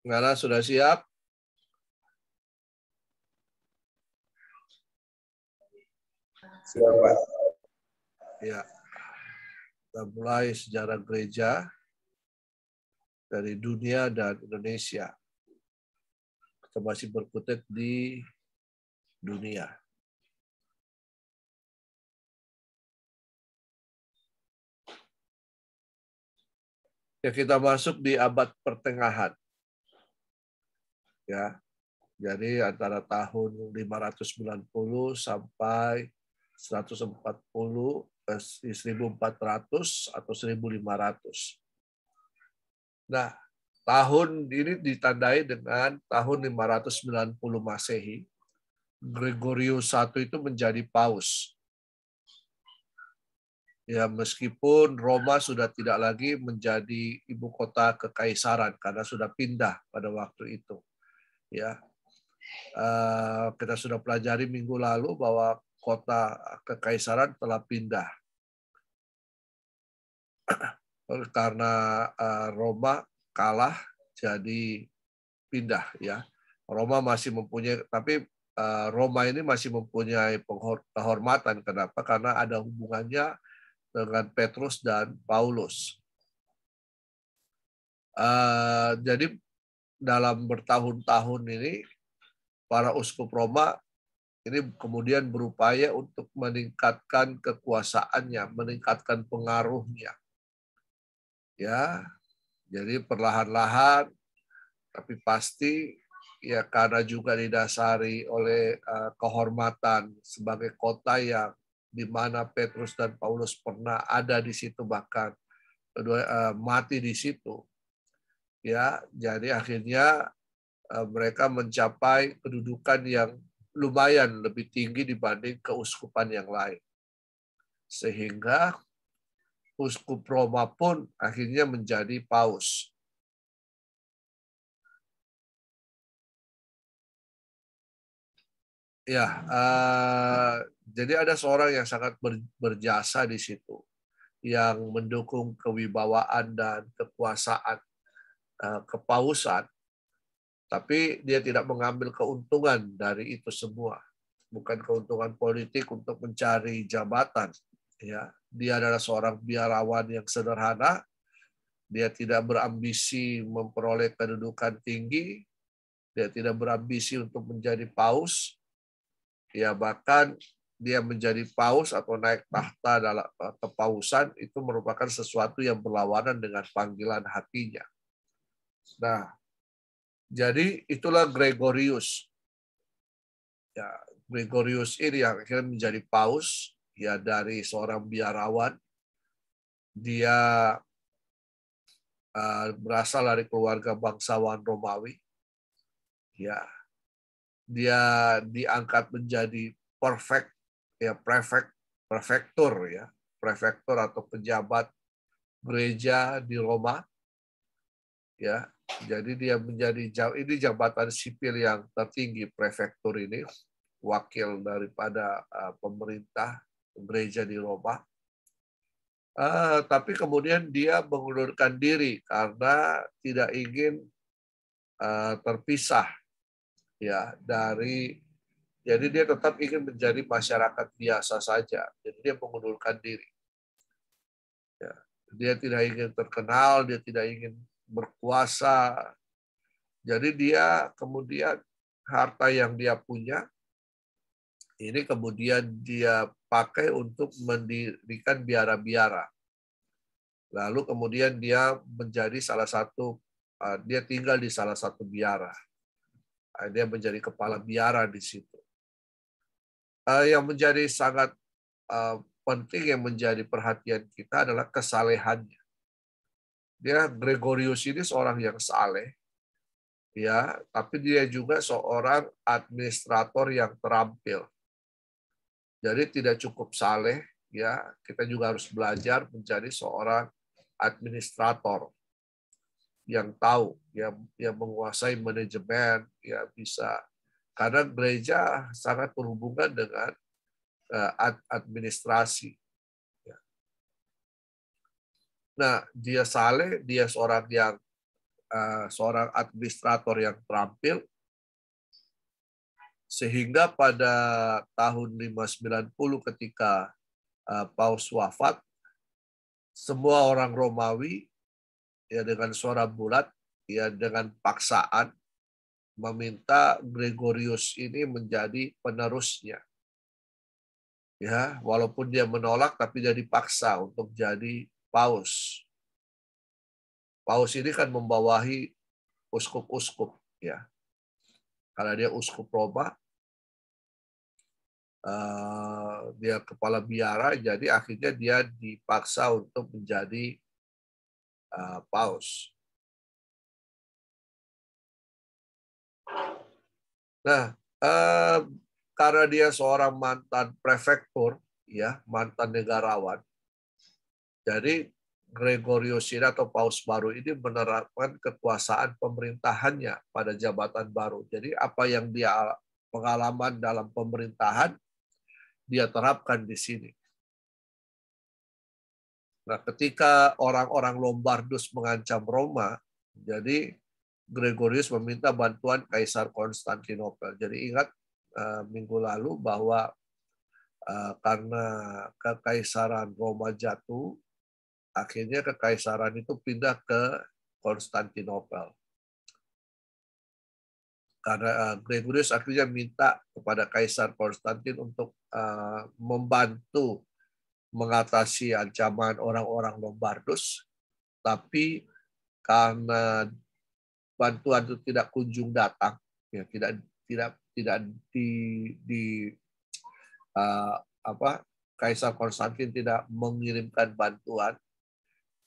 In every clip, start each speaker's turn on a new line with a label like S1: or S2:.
S1: Ngana sudah siap?
S2: Siap, Pak.
S1: Ya. Kita mulai sejarah gereja dari dunia dan Indonesia. Kita masih berkutat di dunia. Ya, kita masuk di abad pertengahan. Ya. Jadi antara tahun 590 sampai 140, 1400 atau 1500. Nah, tahun ini ditandai dengan tahun 590 Masehi. Gregorius I itu menjadi paus. Ya, meskipun Roma sudah tidak lagi menjadi ibu kota kekaisaran karena sudah pindah pada waktu itu. Ya, kita sudah pelajari minggu lalu bahwa kota kekaisaran telah pindah karena Roma kalah, jadi pindah. Ya, Roma masih mempunyai, tapi Roma ini masih mempunyai kehormatan. Kenapa? Karena ada hubungannya dengan Petrus dan Paulus. Jadi dalam bertahun-tahun ini para uskup Roma ini kemudian berupaya untuk meningkatkan kekuasaannya, meningkatkan pengaruhnya. Ya, jadi perlahan-lahan, tapi pasti ya karena juga didasari oleh kehormatan sebagai kota yang di mana Petrus dan Paulus pernah ada di situ, bahkan kedua mati di situ. Ya, jadi akhirnya mereka mencapai kedudukan yang lumayan lebih tinggi dibanding keuskupan yang lain. Sehingga uskup Roma pun akhirnya menjadi paus. Ya, jadi ada seorang yang sangat berjasa di situ, yang mendukung kewibawaan dan kekuasaan kepausan, tapi dia tidak mengambil keuntungan dari itu semua, bukan keuntungan politik untuk mencari jabatan. Ya, dia adalah seorang biarawan yang sederhana. Dia tidak berambisi memperoleh kedudukan tinggi. Dia tidak berambisi untuk menjadi paus. Ya, bahkan dia menjadi paus atau naik tahta dalam kepausan itu merupakan sesuatu yang berlawanan dengan panggilan hatinya. Nah, jadi itulah Gregorius. Ya, Gregorius ini yang akhirnya menjadi paus, ya, dari seorang biarawan. Dia berasal dari keluarga bangsawan Romawi. Ya, dia diangkat menjadi prefektur, ya, prefektur atau pejabat gereja di Roma. Ya, jadi dia menjadi jabatan sipil yang tertinggi, prefektur ini, wakil daripada pemerintah gereja di Roma. Tapi kemudian dia mengundurkan diri karena tidak ingin terpisah, ya, dari, jadi dia tetap ingin menjadi masyarakat biasa saja. Jadi dia mengundurkan diri. Ya, dia tidak ingin terkenal, dia tidak ingin berkuasa. Jadi dia kemudian harta yang dia punya ini kemudian dia pakai untuk mendirikan biara-biara. Lalu kemudian dia menjadi dia tinggal di salah satu biara. Dia menjadi kepala biara di situ. Yang menjadi sangat penting, yang menjadi perhatian kita adalah kesalehannya. Dia Gregorius ini seorang yang saleh, ya, tapi dia juga seorang administrator yang terampil. Jadi tidak cukup saleh, ya, kita juga harus belajar menjadi seorang administrator yang tahu, yang menguasai manajemen, ya, bisa, karena gereja sangat berhubungan dengan administrasi. Nah, dia saleh, dia seorang yang seorang administrator yang terampil, sehingga pada tahun 590 ketika Paus wafat, semua orang Romawi ya dengan suara bulat ya dengan paksaan meminta Gregorius ini menjadi penerusnya. Ya, walaupun dia menolak tapi dia dipaksa untuk jadi paus. Paus ini kan membawahi uskup-uskup ya. Karena dia uskup Roma, dia kepala biara, jadi akhirnya dia dipaksa untuk menjadi paus. Nah, karena dia seorang mantan prefektur, ya mantan negarawan, jadi Gregorius ini atau paus baru ini menerapkan kekuasaan pemerintahannya pada jabatan baru. Jadi apa yang dia pengalaman dalam pemerintahan dia terapkan di sini. Nah, ketika orang-orang Lombardus mengancam Roma, jadi Gregorius meminta bantuan Kaisar Konstantinopel. Jadi ingat minggu lalu bahwa karena kekaisaran Roma jatuh, akhirnya kekaisaran itu pindah ke Konstantinopel. Karena Gregorius akhirnya minta kepada Kaisar Konstantin untuk membantu mengatasi ancaman orang-orang Lombardus, tapi karena bantuan itu tidak kunjung datang, ya tidak Kaisar Konstantin tidak mengirimkan bantuan.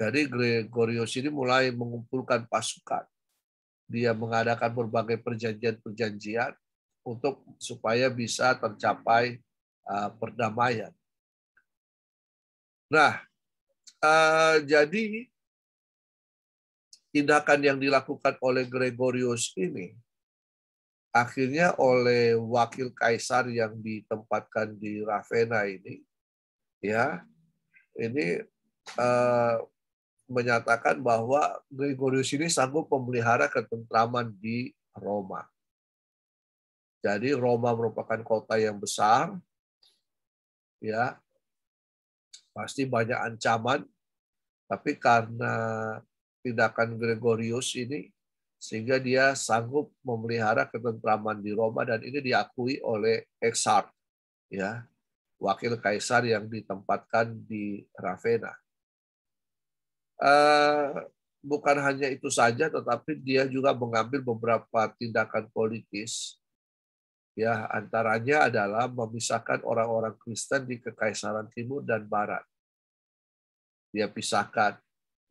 S1: Jadi Gregorius ini mulai mengumpulkan pasukan. Dia mengadakan berbagai perjanjian-perjanjian untuk supaya bisa tercapai perdamaian. Nah, jadi tindakan yang dilakukan oleh Gregorius ini akhirnya oleh wakil kaisar yang ditempatkan di Ravenna ini, ya, ini menyatakan bahwa Gregorius ini sanggup memelihara ketentraman di Roma. Jadi Roma merupakan kota yang besar, ya, pasti banyak ancaman, tapi karena tindakan Gregorius ini, sehingga dia sanggup memelihara ketentraman di Roma dan ini diakui oleh Exarch, ya, wakil kaisar yang ditempatkan di Ravenna. Bukan hanya itu saja, tetapi dia juga mengambil beberapa tindakan politis. Ya, antaranya adalah memisahkan orang-orang Kristen di Kekaisaran Timur dan Barat. Dia pisahkan.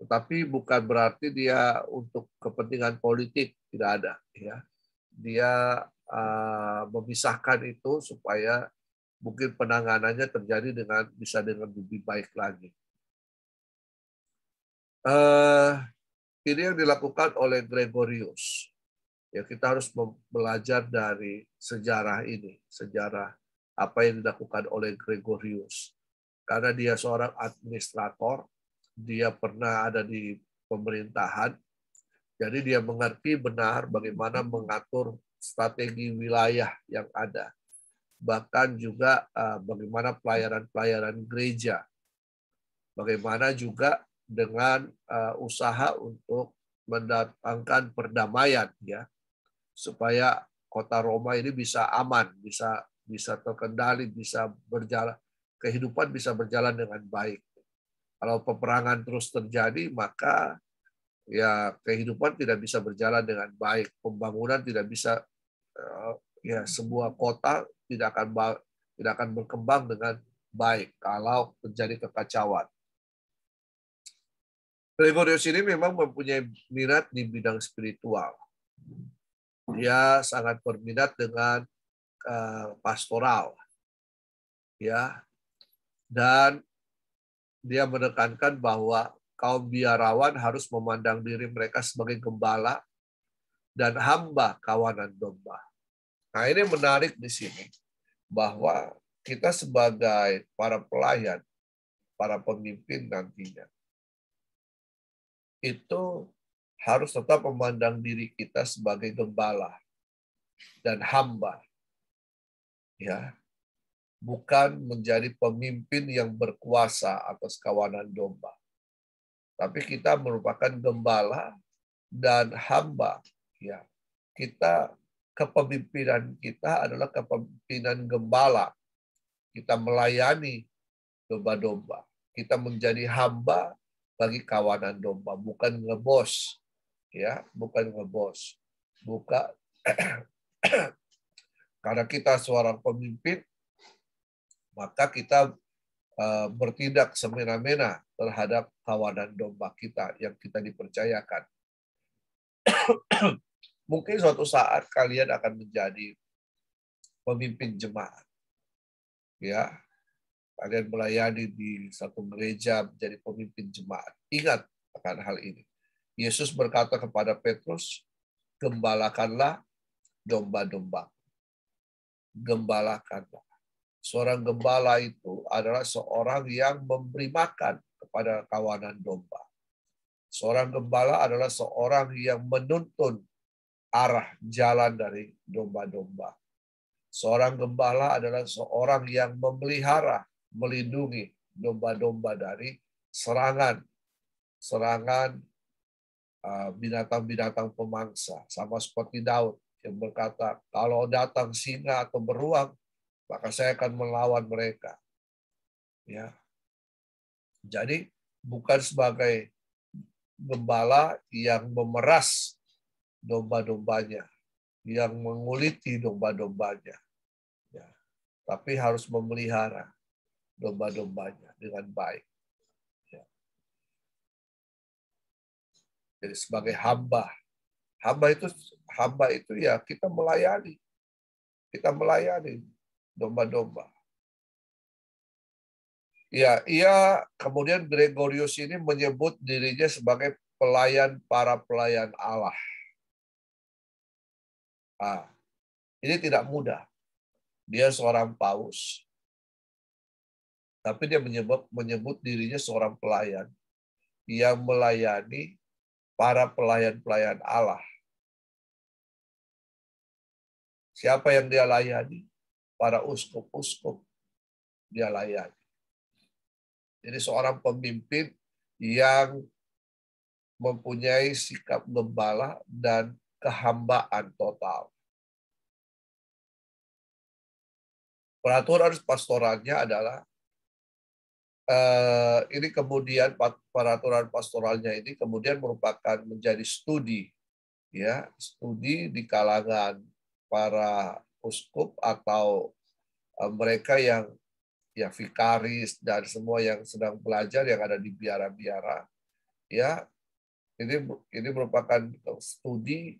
S1: Tetapi bukan berarti dia untuk kepentingan politik, tidak ada. Ya. Dia memisahkan itu supaya mungkin penanganannya terjadi bisa dengan lebih baik lagi. Ini yang dilakukan oleh Gregorius. Ya, kita harus belajar dari sejarah ini, sejarah apa yang dilakukan oleh Gregorius. Karena dia seorang administrator, dia pernah ada di pemerintahan, jadi dia mengerti benar bagaimana mengatur strategi wilayah yang ada. Bahkan juga bagaimana pelayaran-pelayaran gereja. Bagaimana juga dengan usaha untuk mendatangkan perdamaian, ya, supaya kota Roma ini bisa aman, bisa terkendali, bisa berjalan, kehidupan bisa berjalan dengan baik. Kalau peperangan terus terjadi, maka ya kehidupan tidak bisa berjalan dengan baik, pembangunan tidak bisa, ya sebuah kota tidak akan berkembang dengan baik kalau terjadi kekacauan. Gregorius ini memang mempunyai minat di bidang spiritual. Dia sangat berminat dengan pastoral, ya, dan dia menekankan bahwa kaum biarawan harus memandang diri mereka sebagai gembala dan hamba kawanan domba. Nah, ini menarik di sini bahwa kita sebagai para pelayan, para pemimpin nantinya, itu harus tetap memandang diri kita sebagai gembala dan hamba, ya, bukan menjadi pemimpin yang berkuasa atas kawanan domba. Tapi kita merupakan gembala dan hamba, ya. Kita, kepemimpinan kita adalah kepemimpinan gembala. Kita melayani domba-domba. Kita menjadi hamba bagi kawanan domba, bukan ngebos, ya, bukan ngebos. Bukan karena kita seorang pemimpin, maka kita bertindak semena-mena terhadap kawanan domba kita yang kita dipercayakan. Mungkin suatu saat kalian akan menjadi pemimpin jemaat. Ya, kalian melayani di satu gereja menjadi pemimpin jemaat. Ingat akan hal ini. Yesus berkata kepada Petrus, gembalakanlah domba-domba. Gembalakanlah. Seorang gembala itu adalah seorang yang memberi makan kepada kawanan domba. Seorang gembala adalah seorang yang menuntun arah jalan dari domba-domba. Seorang gembala adalah seorang yang memelihara, melindungi domba-domba dari serangan binatang-binatang pemangsa. Sama seperti Daud yang berkata, kalau datang singa atau beruang, maka saya akan melawan mereka. Ya. Jadi bukan sebagai gembala yang memeras domba-dombanya, yang menguliti domba-dombanya, ya. Tapi harus memelihara domba-dombanya dengan baik. Ya. Jadi sebagai hamba itu ya kita melayani domba-domba. Ya, kemudian Gregorius ini menyebut dirinya sebagai para pelayan Allah. Ini tidak mudah. Dia seorang paus, tapi dia menyebut dirinya seorang pelayan yang melayani para pelayan-pelayan Allah. Siapa yang dia layani? Para uskup-uskup dia layani. Jadi seorang pemimpin yang mempunyai sikap gembala dan kehambaan total. Peraturan pastoralnya adalah ini kemudian peraturan pastoralnya ini kemudian merupakan menjadi studi, ya, studi di kalangan para uskup atau mereka yang ya vikaris dan semua yang sedang belajar yang ada di biara-biara, ya. Ini merupakan studi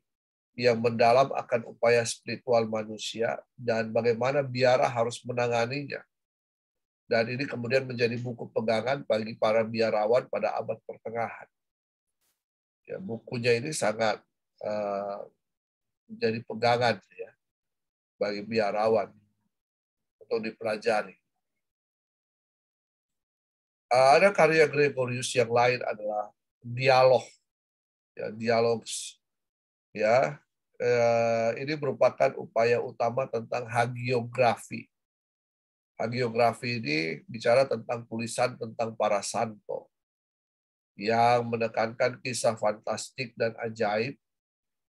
S1: yang mendalam akan upaya spiritual manusia dan bagaimana biara harus menanganinya. Dan ini kemudian menjadi buku pegangan bagi para biarawan pada abad pertengahan. Ya, bukunya ini sangat menjadi pegangan, ya, bagi biarawan untuk dipelajari. Ada karya Gregorius yang lain adalah dialog, ya, dialogs, ya. Ini merupakan upaya utama tentang hagiografi. Hagiografi ini bicara tentang tulisan tentang para santo yang menekankan kisah fantastik dan ajaib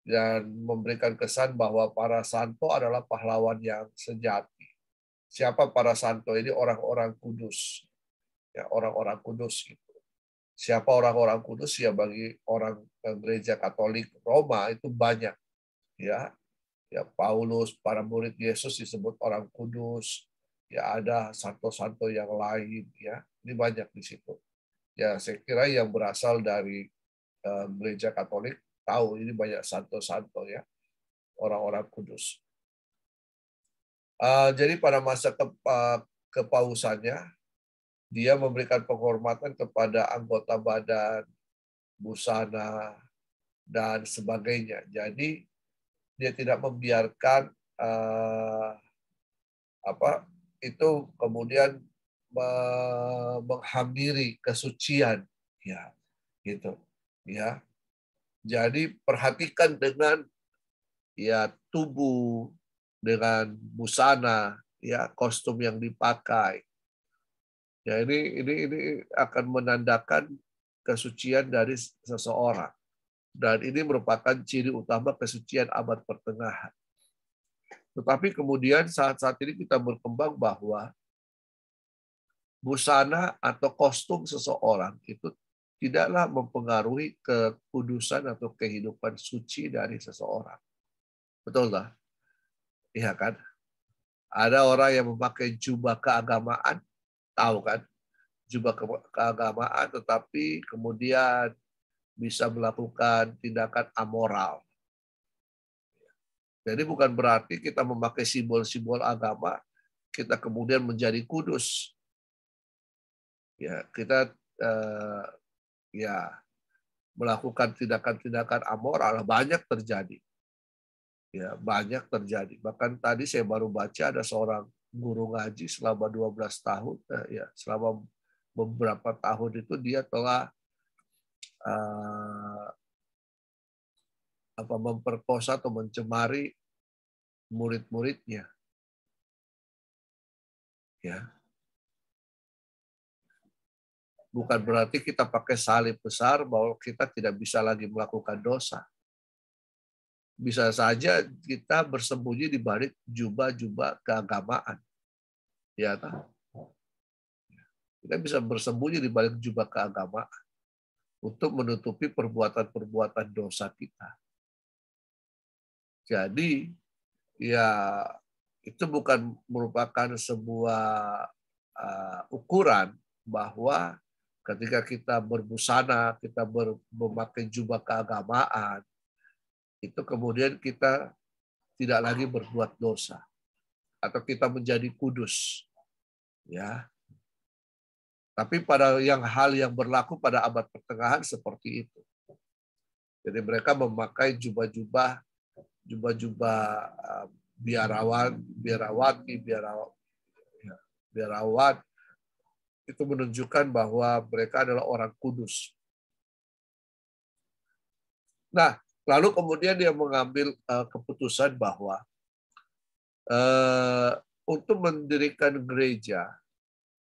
S1: dan memberikan kesan bahwa para santo adalah pahlawan yang sejati. Siapa para santo ini? Orang-orang kudus. Ya, orang-orang kudus gitu. Siapa orang-orang kudus? Ya, bagi orang gereja Katolik Roma itu banyak, ya. Ya, Paulus, para murid Yesus disebut orang kudus. Ya, ada santo-santo yang lain, ya. Ini banyak di situ. Ya, saya kira yang berasal dari gereja Katolik tahu ini banyak santo-santo, ya, orang-orang kudus. Jadi pada masa kepausannya, dia memberikan penghormatan kepada anggota badan, busana, dan sebagainya. Jadi dia tidak membiarkan itu kemudian menghampiri kesucian, ya, gitu, ya. Jadi perhatikan dengan ya tubuh, dengan busana, ya kostum yang dipakai. Ya ini akan menandakan kesucian dari seseorang. Dan ini merupakan ciri utama kesucian abad pertengahan. Tetapi kemudian saat-saat ini kita berkembang bahwa busana atau kostum seseorang itu tidaklah mempengaruhi kekudusan atau kehidupan suci dari seseorang. Betul nggak? Iya kan? Ada orang yang memakai jubah keagamaan, tahu kan? Jubah keagamaan, tetapi kemudian bisa melakukan tindakan amoral. Jadi bukan berarti kita memakai simbol-simbol agama, kita kemudian menjadi kudus. Ya, kita ya melakukan tindakan-tindakan amoral banyak terjadi. Ya, banyak terjadi. Bahkan tadi saya baru baca ada seorang guru ngaji selama 12 tahun, ya, selama beberapa tahun itu dia telah memperkosa atau mencemari murid-muridnya. Ya. Bukan berarti kita pakai salib besar bahwa kita tidak bisa lagi melakukan dosa. Bisa saja kita bersembunyi di balik jubah-jubah keagamaan. Ya kan? Kita bisa bersembunyi di balik jubah keagamaan untuk menutupi perbuatan-perbuatan dosa kita. Jadi, ya itu bukan merupakan sebuah ukuran bahwa ketika kita berbusana, kita memakai jubah keagamaan, itu kemudian kita tidak lagi berbuat dosa atau kita menjadi kudus. Ya. Tapi pada hal yang berlaku pada abad pertengahan seperti itu. Jadi mereka memakai jubah-jubah biarawati, biarawat, itu menunjukkan bahwa mereka adalah orang kudus. Nah, lalu kemudian dia mengambil keputusan bahwa untuk mendirikan gereja,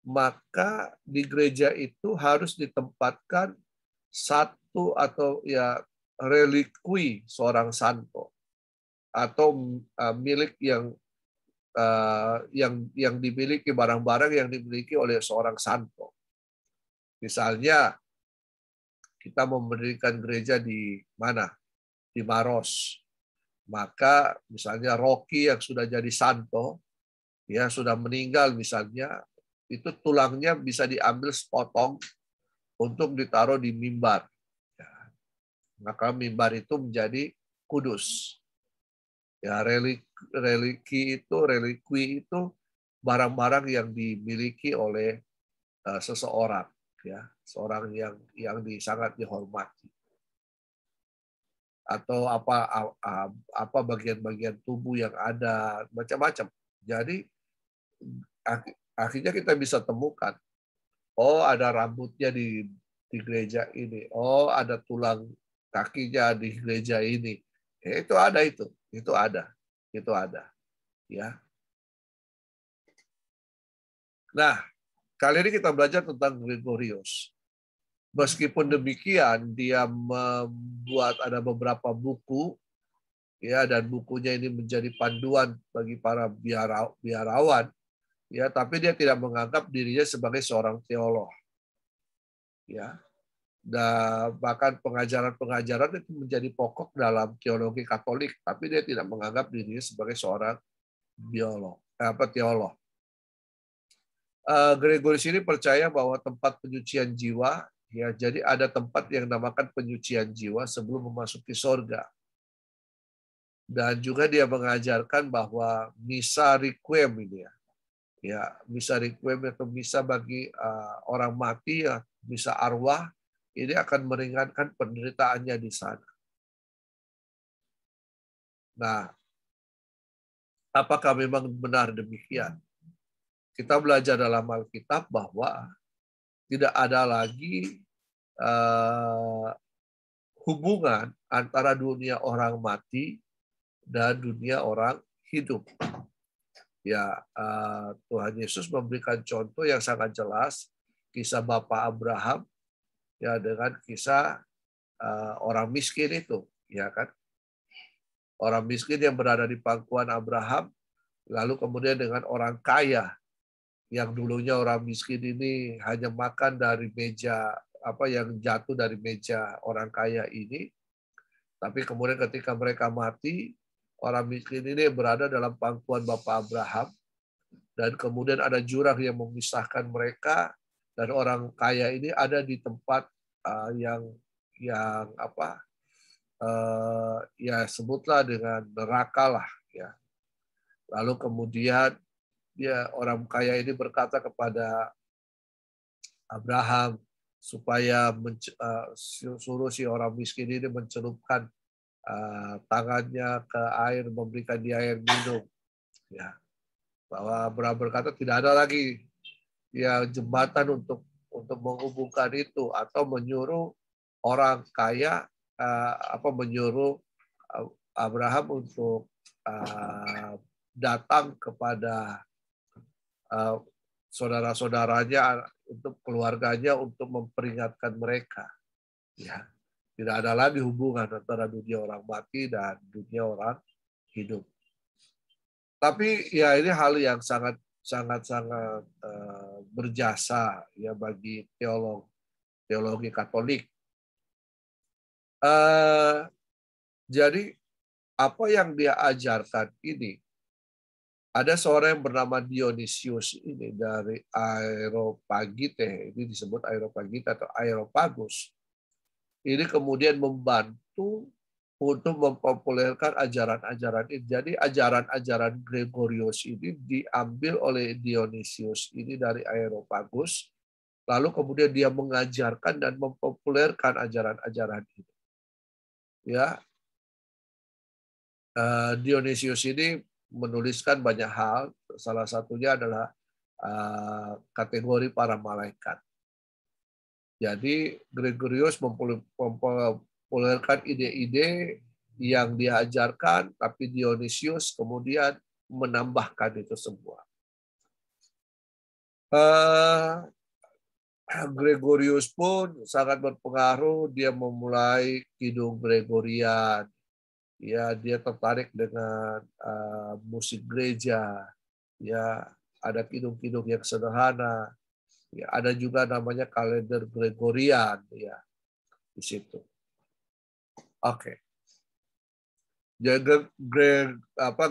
S1: maka di gereja itu harus ditempatkan satu atau ya relikwi seorang santo atau milik yang dimiliki, barang-barang yang dimiliki oleh seorang santo. Misalnya kita mendirikan gereja di mana? Di Maros. Maka misalnya Rocky yang sudah jadi santo, ya sudah meninggal misalnya, itu tulangnya bisa diambil sepotong untuk ditaruh di mimbar. Ya. Maka mimbar itu menjadi kudus. Ya, relikwi itu barang-barang yang dimiliki oleh seseorang, ya, seorang yang sangat dihormati. Atau apa bagian-bagian tubuh yang ada, macam-macam. Jadi akhirnya kita bisa temukan, oh ada rambutnya di gereja ini, oh ada tulang kakinya di gereja ini. Itu ada, itu ada, ya. Nah, kali ini kita belajar tentang Gregorius. Meskipun demikian, dia membuat ada beberapa buku, ya, dan bukunya ini menjadi panduan bagi para biarawan, ya, tapi dia tidak menganggap dirinya sebagai seorang teolog, ya. Dan bahkan pengajaran-pengajaran itu menjadi pokok dalam teologi Katolik, tapi dia tidak menganggap dirinya sebagai seorang teolog. Gregorius ini percaya bahwa tempat penyucian jiwa, ya, jadi ada tempat yang namakan penyucian jiwa sebelum memasuki sorga. Dan juga dia mengajarkan bahwa misa requiem ini, ya, misa requiem atau misa bagi orang mati, ya, misa arwah, ini akan meringankan penderitaannya di sana. Nah, apakah memang benar demikian? Kita belajar dalam Alkitab bahwa tidak ada lagi hubungan antara dunia orang mati dan dunia orang hidup. Ya, Tuhan Yesus memberikan contoh yang sangat jelas, kisah Bapak Abraham ya dengan kisah orang miskin itu, ya kan? Orang miskin yang berada di pangkuan Abraham, lalu kemudian dengan orang kaya yang dulunya orang miskin ini hanya makan dari meja apa yang jatuh dari meja orang kaya ini, tapi kemudian ketika mereka mati, orang miskin ini berada dalam pangkuan Bapak Abraham, dan kemudian ada jurang yang memisahkan mereka, dan orang kaya ini ada di tempat yang apa ya sebutlah dengan neraka lah ya. Lalu kemudian orang kaya ini berkata kepada Abraham supaya suruh si orang miskin ini mencelupkan tangannya ke air, memberikan dia air minum. Ya, bahwa Abraham berkata tidak ada lagi ya jembatan untuk menghubungkan itu, atau menyuruh orang kaya menyuruh Abraham untuk datang kepada saudara-saudaranya, untuk keluarganya, untuk memperingatkan mereka. Ya, tidak ada lagi hubungan antara dunia orang mati dan dunia orang hidup. Tapi ya ini hal yang sangat berjasa ya bagi teologi Katolik. Jadi apa yang dia ajarkan ini, ada seorang yang bernama Dionysius ini dari Areopagite, ini disebut Areopagite atau Areopagus. Ini kemudian membantu untuk mempopulerkan ajaran-ajaran ini. Jadi ajaran-ajaran Gregorius ini diambil oleh Dionysius ini dari Areopagus, lalu kemudian dia mengajarkan dan mempopulerkan ajaran-ajaran ini. Ya, Dionysius ini menuliskan banyak hal, salah satunya adalah kategori para malaikat. Jadi Gregorius mempopulerkan ide-ide yang diajarkan, tapi Dionysius kemudian menambahkan itu semua. Gregorius pun sangat berpengaruh, dia memulai Kidung Gregorian. Ya, dia tertarik dengan musik gereja. Ya, ada kidung-kidung yang sederhana. Ya, ada juga namanya kalender Gregorian ya di situ. Oke. Jadi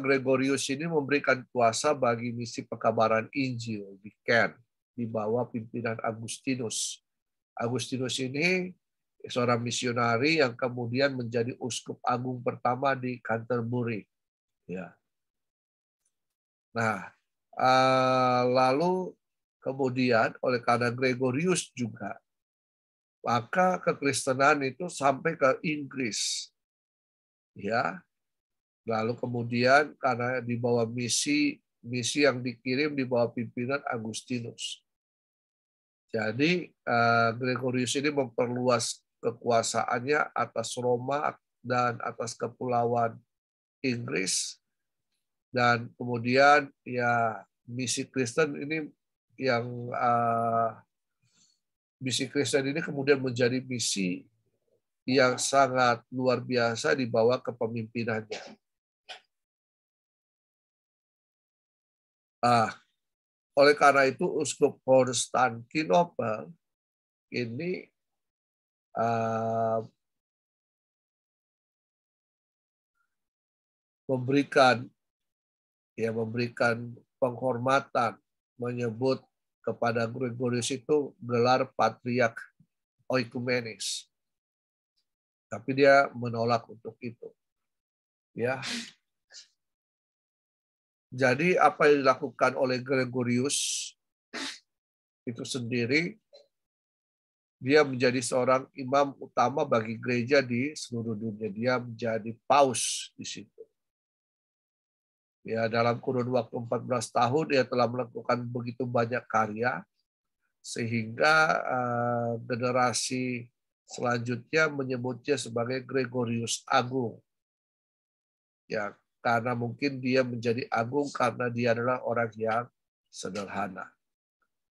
S1: Gregorius ini memberikan kuasa bagi misi pekabaran Injil di Kent di bawah pimpinan Agustinus. Agustinus ini seorang misionari yang kemudian menjadi uskup agung pertama di Canterbury. Ya. Nah, lalu kemudian oleh karena Gregorius juga, maka kekristenan itu sampai ke Inggris. Ya. Lalu kemudian karena di bawah misi yang dikirim di bawah pimpinan Agustinus. Jadi Gregorius ini memperluas kekuasaannya atas Roma dan atas kepulauan Inggris, dan kemudian ya misi Kristen ini kemudian menjadi misi yang sangat luar biasa di bawah kepemimpinannya. Oleh karena itu uskup Konstantinopel ini memberikan penghormatan, menyebut kepada Gregorius itu gelar Patriark Oikumenes. Tapi dia menolak untuk itu. Ya. Jadi apa yang dilakukan oleh Gregorius itu sendiri, dia menjadi seorang imam utama bagi gereja di seluruh dunia. Dia menjadi paus di situ. Ya, dalam kurun waktu 14 tahun dia telah melakukan begitu banyak karya, sehingga generasi selanjutnya menyebutnya sebagai Gregorius Agung. Ya, karena mungkin dia menjadi agung karena dia adalah orang yang sederhana.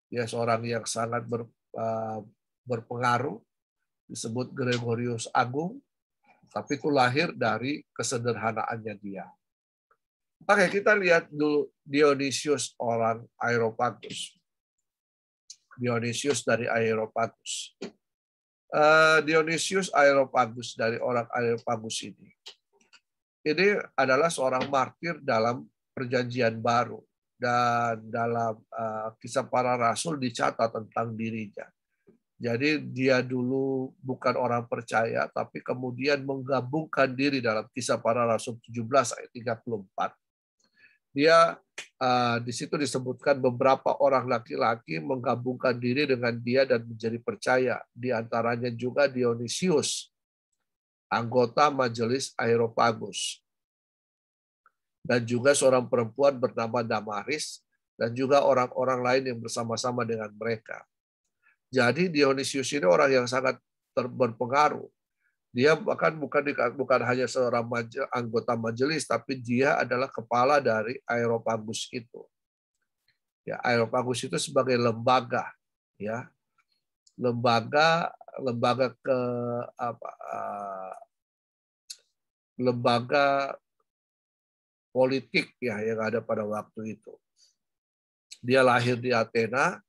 S1: Dia seorang yang sangat berpengaruh, disebut Gregorius Agung, tapi itu lahir dari kesederhanaannya dia. Oke, kita lihat dulu Dionysius orang Areopagus. Dionysius dari Areopagus. Dionysius Areopagus dari orang Areopagus ini adalah seorang martir dalam Perjanjian Baru, dan dalam Kisah Para Rasul dicatat tentang dirinya. Jadi dia dulu bukan orang percaya, tapi kemudian menggabungkan diri dalam Kisah Para Rasul 17 ayat 34. Dia di situ disebutkan beberapa orang laki-laki menggabungkan diri dengan dia dan menjadi percaya. Di antaranya juga Dionysius, anggota Majelis Areopagus, dan juga seorang perempuan bernama Damaris, dan juga orang-orang lain yang bersama-sama dengan mereka. Jadi Dionysius ini orang yang sangat berpengaruh. Dia bahkan bukan hanya seorang anggota majelis, tapi dia adalah kepala dari Areopagus itu. Ya, Areopagus itu sebagai lembaga, ya, lembaga ke lembaga politik ya yang ada pada waktu itu. Dia lahir di Athena,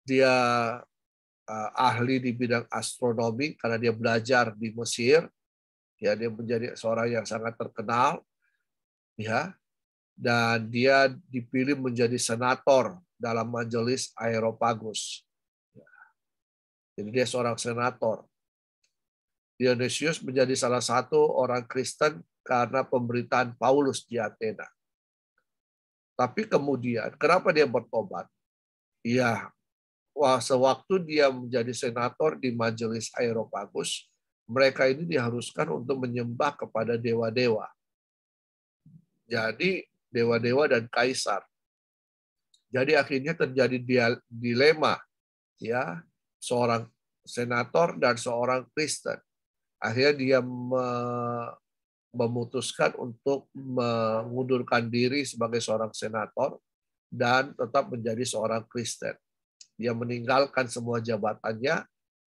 S1: dia ahli di bidang astronomi karena dia belajar di Mesir. Ya, dia menjadi seorang yang sangat terkenal, ya, dan dia dipilih menjadi senator dalam majelis Areopagus. Jadi dia seorang senator. Dionysius menjadi salah satu orang Kristen karena pemberitaan Paulus di Athena. Tapi kemudian, kenapa dia bertobat? Ya, sewaktu dia menjadi senator di majelis Areopagus, mereka ini diharuskan untuk menyembah kepada dewa-dewa. Jadi dewa-dewa dan kaisar. Jadi akhirnya terjadi dilema, ya, seorang senator dan seorang Kristen. Akhirnya dia memutuskan untuk mengundurkan diri sebagai seorang senator dan tetap menjadi seorang Kristen. Dia meninggalkan semua jabatannya,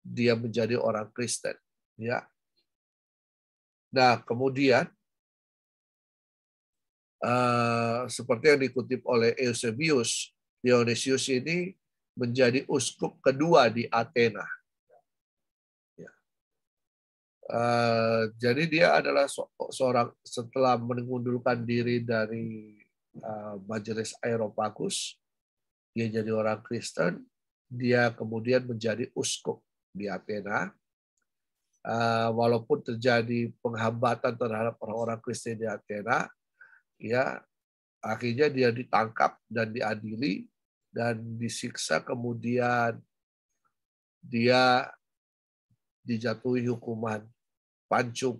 S1: dia menjadi orang Kristen. Ya. Nah, kemudian seperti yang dikutip oleh Eusebius, Dionysius ini menjadi uskup kedua di Athena. Ya. Jadi dia adalah seorang, setelah mengundurkan diri dari majelis Areopagus, dia jadi orang Kristen, dia kemudian menjadi uskup di Athena. Walaupun terjadi penghambatan terhadap orang-orang Kristen di Athena, ya, akhirnya dia ditangkap dan diadili dan disiksa, kemudian dia dijatuhi hukuman pancung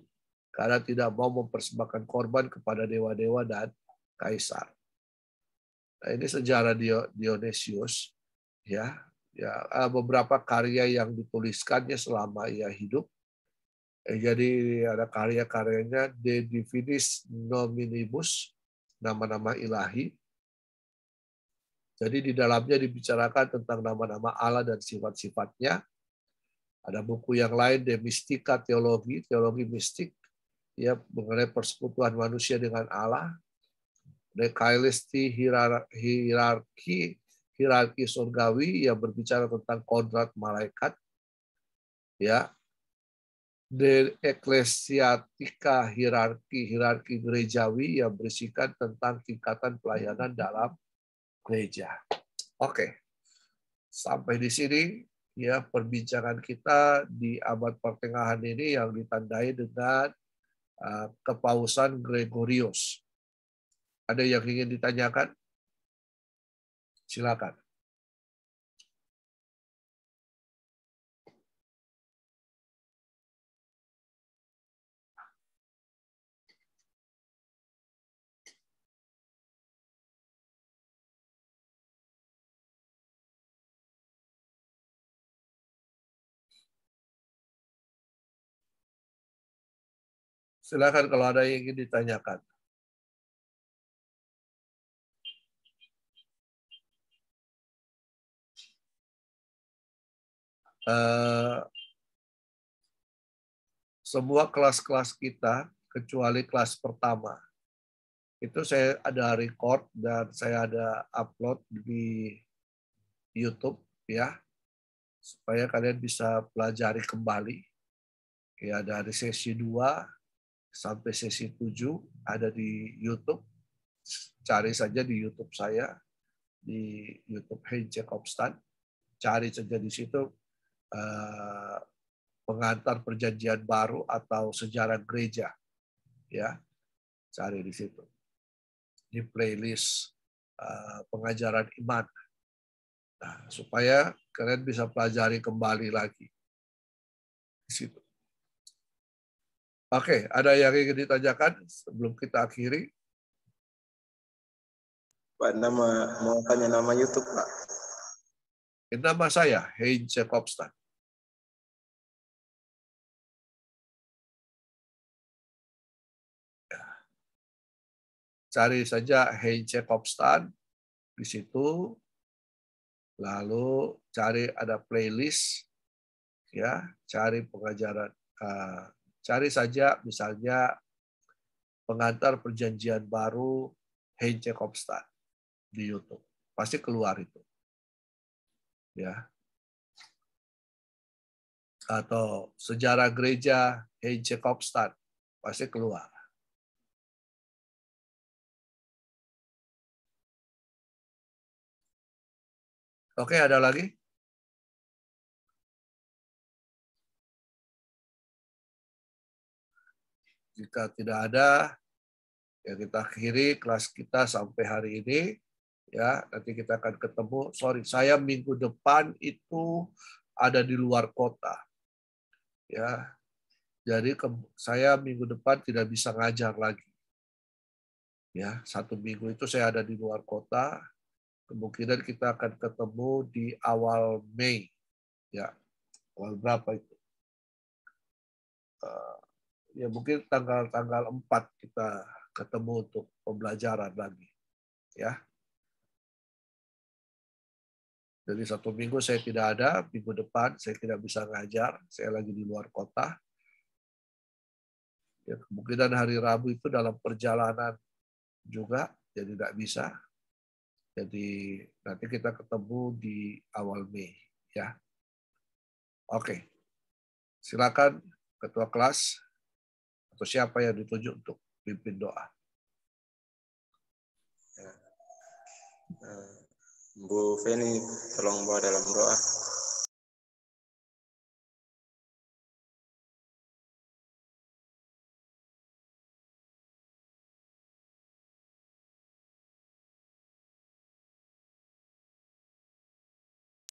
S1: karena tidak mau mempersembahkan korban kepada dewa-dewa dan kaisar. Nah, ini sejarah Dionysius, ya, beberapa karya yang dituliskannya selama ia hidup. Jadi ada karya-karyanya De Divinis Nominibus, nama-nama ilahi. Jadi di dalamnya dibicarakan tentang nama-nama Allah dan sifat-sifatnya. Ada buku yang lain, De Mystica Teologi, teologi mistik, ya, mengenai persekutuan manusia dengan Allah. De Caelesti hierarki surgawi yang berbicara tentang kodrat malaikat. Ya. De Ecclesiastica hierarki gerejawi yang berisikan tentang tingkatan pelayanan dalam gereja. Oke. Sampai di sini ya perbincangan kita di abad pertengahan ini yang ditandai dengan kepausan Gregorius. Ada yang ingin ditanyakan? Silakan. Silakan kalau ada yang ingin ditanyakan. Semua kelas-kelas kita, kecuali kelas pertama, itu saya ada record dan saya ada upload di YouTube ya, supaya kalian bisa pelajari kembali. Ya, dari sesi 2 sampai sesi 7 ada di YouTube. Cari saja di YouTube saya, di YouTube Heinz Jacobstan. Cari saja di situ pengantar perjanjian baru atau sejarah gereja. Ya, cari di situ. Di playlist pengajaran iman. Nah, supaya kalian bisa pelajari kembali lagi di situ. Oke, ada yang ingin ditanyakan sebelum kita akhiri?
S2: Pak, mau tanya nama YouTube, Pak.
S1: Nama saya Heinz Jacobstan. Cari saja Heinz Jacobstan di situ, lalu cari ada playlist, ya, cari pengajaran, cari saja misalnya pengantar perjanjian baru Heinz Jacobstan di YouTube, pasti keluar itu, ya. Atau sejarah gereja Heinz Jacobstan pasti keluar. Oke, ada lagi? Jika tidak ada, ya kita akhiri kelas kita sampai hari ini. Ya, nanti kita akan ketemu. Sorry, saya minggu depan itu ada di luar kota. Ya, jadi saya minggu depan tidak bisa ngajar lagi. Ya, 1 minggu itu saya ada di luar kota. Kemungkinan kita akan ketemu di awal Mei. Ya, awal berapa itu? Ya mungkin tanggal 4 kita ketemu untuk pembelajaran lagi. Ya. Jadi 1 minggu saya tidak ada, minggu depan saya tidak bisa ngajar, saya lagi di luar kota. Ya, kemungkinan hari Rabu itu dalam perjalanan juga, jadi tidak bisa. Jadi nanti kita ketemu di awal Mei. Ya. Oke. Silakan ketua kelas atau siapa yang ditunjuk untuk pimpin doa.
S2: Bu Feni, tolong bawa dalam doa.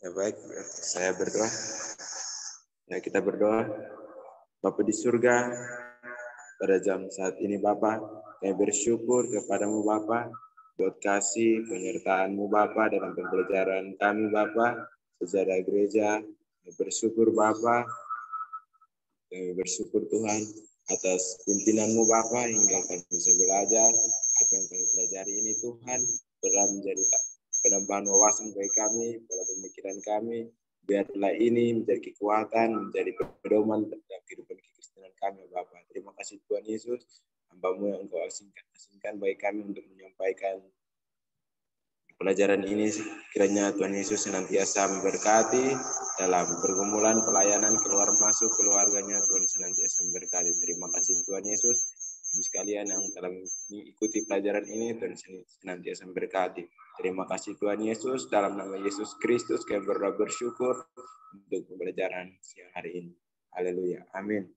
S2: Ya baik, saya berdoa. Ya kita berdoa. Bapa di surga, pada jam saat ini Bapa, kami bersyukur kepadamu Bapa, buat kasih penyertaan-Mu Bapa dalam pembelajaran kami Bapa, sejarah gereja. Kami bersyukur Bapa, kami bersyukur Tuhan atas pimpinan-Mu Bapa hingga kami bisa belajar apa yang kami pelajari ini Tuhan telah menjadi penambahan wawasan bagi kami, pola pemikiran kami. Biarlah ini menjadi kekuatan, menjadi pedoman dalam kehidupan kekristenan kami, Bapak. Terima kasih Tuhan Yesus, hamba-Mu yang Engkau asingkan bagi kami untuk menyampaikan pelajaran ini. Kiranya Tuhan Yesus senantiasa memberkati dalam pergumulan, pelayanan, keluar masuk keluarganya. Tuhan senantiasa memberkati. Terima kasih Tuhan Yesus. Kami sekalian yang telah mengikuti pelajaran ini, Tuhan senantiasa memberkati. Terima kasih Tuhan Yesus, dalam nama Yesus Kristus kami berdoa bersyukur untuk pembelajaran siang hari ini. Haleluya. Amin.